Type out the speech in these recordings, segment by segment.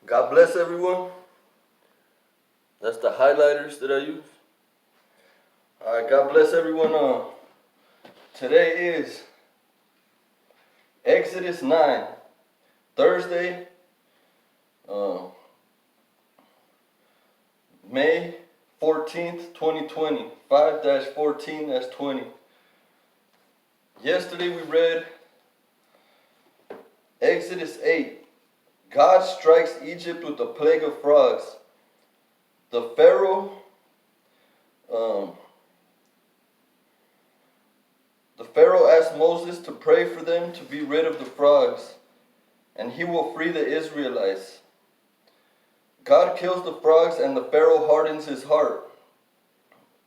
God bless everyone. That's the highlighters that I use. Alright, God bless everyone. Today is Exodus 9, Thursday, May 14th, 2020, 5-14-20. Yesterday we read Exodus 8. God strikes Egypt with a plague of frogs. The Pharaoh asked Moses to pray for them to be rid of the frogs, and he will free the Israelites. God kills the frogs and the Pharaoh hardens his heart.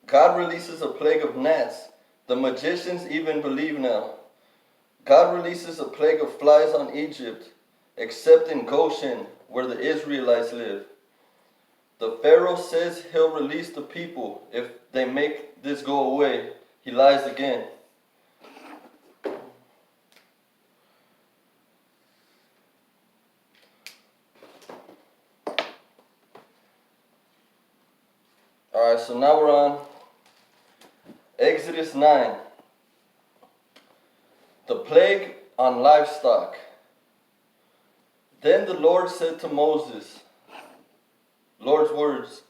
God releases a plague of gnats. The magicians even believe now. God releases a plague of flies on Egypt, except in Goshen, where the Israelites live. The Pharaoh says he'll release the people if they make this go away. He lies again. Alright, so now we're on Exodus 9. The plague on livestock. Then the Lord said to Moses, Lord's words,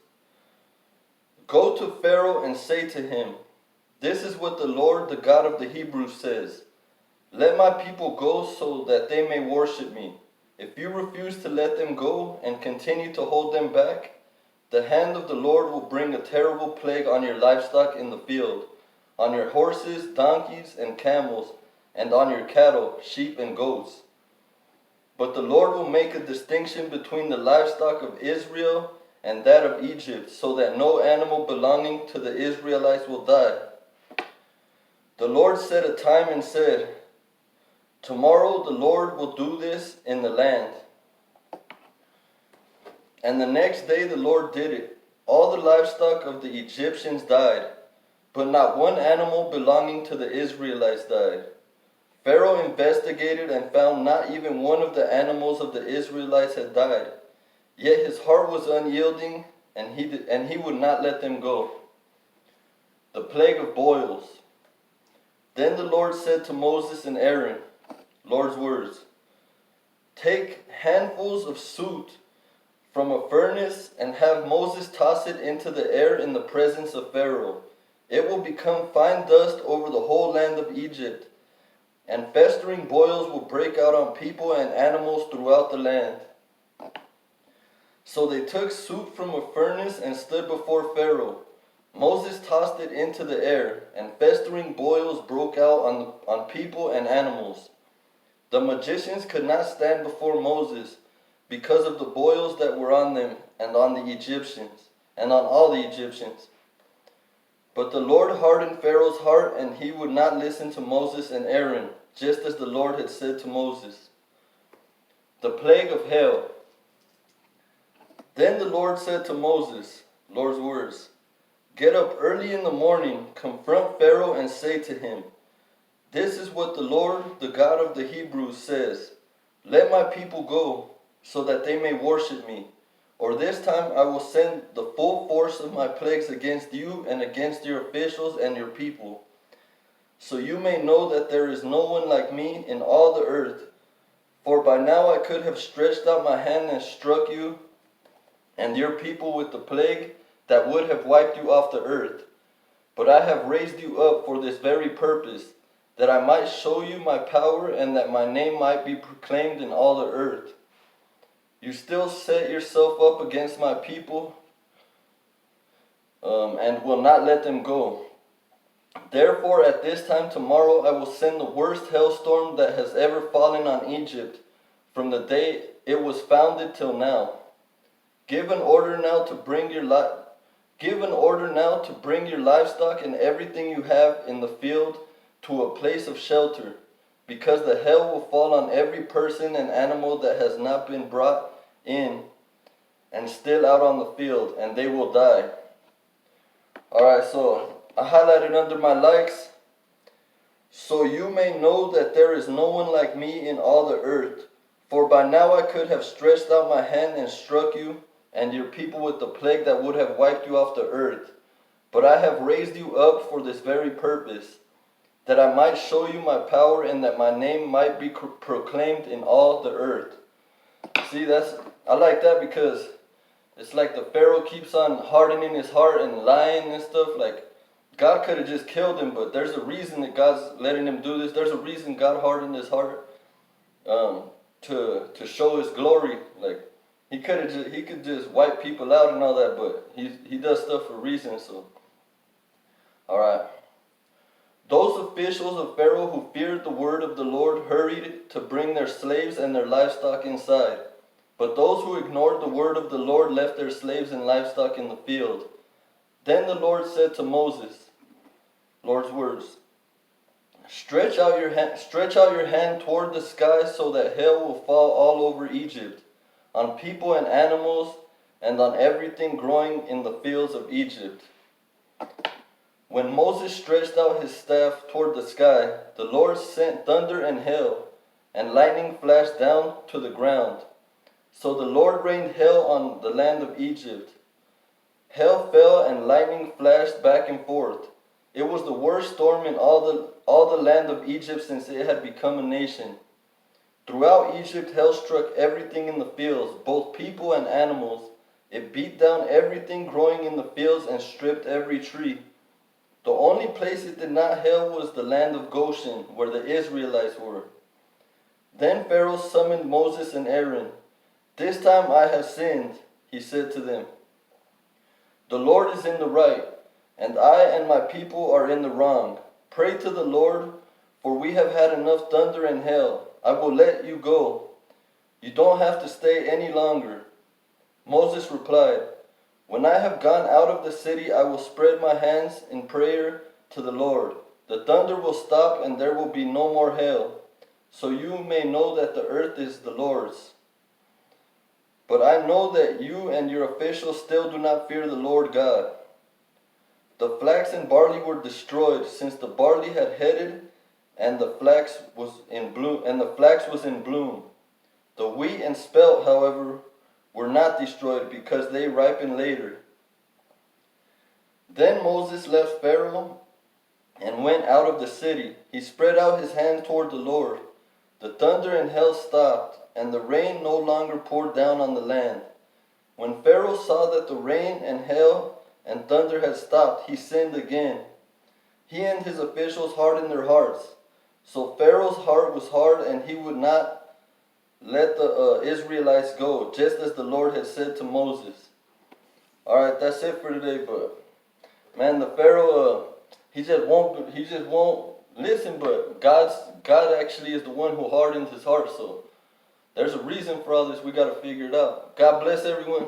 "Go to Pharaoh and say to him, 'This is what the Lord, the God of the Hebrews, says. Let my people go so that they may worship me. If you refuse to let them go and continue to hold them back, the hand of the Lord will bring a terrible plague on your livestock in the field, on your horses, donkeys, and camels, and on your cattle, sheep, and goats. But the Lord will make a distinction between the livestock of Israel and that of Egypt, so that no animal belonging to the Israelites will die.' The Lord set a time and said, 'Tomorrow the Lord will do this in the land.' And the next day the Lord did it. All the livestock of the Egyptians died, but not one animal belonging to the Israelites died. Pharaoh investigated and found not even one of the animals of the Israelites had died. Yet his heart was unyielding, and he would not let them go. The plague of boils. Then the Lord said to Moses and Aaron, Lord's words, 'Take handfuls of soot from a furnace and have Moses toss it into the air in the presence of Pharaoh. It will become fine dust over the whole land of Egypt, and festering boils will break out on people and animals throughout the land.' So they took soot from a furnace and stood before Pharaoh. Moses tossed it into the air, and festering boils broke out on people and animals. The magicians could not stand before Moses because of the boils that were on them and on the Egyptians, and on all the Egyptians. But the Lord hardened Pharaoh's heart, and he would not listen to Moses and Aaron, just as the Lord had said to Moses. The plague of hail. Then the Lord said to Moses, Lord's words, 'Get up early in the morning, confront Pharaoh and say to him, "This is what the Lord, the God of the Hebrews, says. Let my people go, so that they may worship me. Or this time I will send the full force of my plagues against you and against your officials and your people. So you may know that there is no one like me in all the earth. For by now I could have stretched out my hand and struck you and your people with the plague that would have wiped you off the earth. But I have raised you up for this very purpose, that I might show you my power and that my name might be proclaimed in all the earth. You still set yourself up against my people and will not let them go. Therefore at this time tomorrow I will send the worst hailstorm that has ever fallen on Egypt from the day it was founded till now. Give an order now to bring your livestock and everything you have in the field to a place of shelter, because the hail will fall on every person and animal that has not been brought in and still out on the field, and they will die.'" Alright, so I highlighted under my likes, "So you may know that there is no one like me in all the earth. For by now I could have stretched out my hand and struck you and your people with the plague that would have wiped you off the earth. But I have raised you up for this very purpose, that I might show you my power and that my name might be proclaimed in all the earth. See, I like that because it's like the Pharaoh keeps on hardening his heart and lying and stuff. Like, God could have just killed him, but there's a reason that God's letting him do this. There's a reason God hardened his heart to show his glory. Like, he could just wipe people out and all that, but he does stuff for a reason. So, all right. Those officials of Pharaoh who feared the word of the Lord hurried to bring their slaves and their livestock inside. But those who ignored the word of the Lord left their slaves and livestock in the field. Then the Lord said to Moses, Lord's words, stretch out your hand toward the sky so that hail will fall all over Egypt, on people and animals, and on everything growing in the fields of Egypt. When Moses stretched out his staff toward the sky, the Lord sent thunder and hail, and lightning flashed down to the ground. So the Lord rained hail on the land of Egypt. Hail fell and lightning flashed back and forth. It was the worst storm in all the land of Egypt since it had become a nation. Throughout Egypt, hail struck everything in the fields, both people and animals. It beat down everything growing in the fields and stripped every tree. The only place it did not hail was the land of Goshen, where the Israelites were. Then Pharaoh summoned Moses and Aaron. This time I have sinned, he said to them. The Lord is in the right, and I and my people are in the wrong. Pray to the Lord, for we have had enough thunder and hail. I will let you go. You don't have to stay any longer. Moses replied, when I have gone out of the city, I will spread my hands in prayer to the Lord. The thunder will stop and there will be no more hail, so you may know that the earth is the Lord's. But I know that you and your officials still do not fear the Lord God. The flax and barley were destroyed, since the barley had headed and the flax was in bloom. The wheat and spelt, however, were not destroyed because they ripened later. Then Moses left Pharaoh and went out of the city. He spread out his hand toward the Lord. The thunder and hail stopped, and the rain no longer poured down on the land. When Pharaoh saw that the rain and hail and thunder had stopped, he sinned again. He and his officials hardened their hearts. So Pharaoh's heart was hard, and he would not let the Israelites go, just as the Lord had said to Moses. Alright, that's it for today, but man, the Pharaoh, he just won't listen, but God actually is the one who hardens his heart, so there's a reason for all this. We got to figure it out. God bless everyone.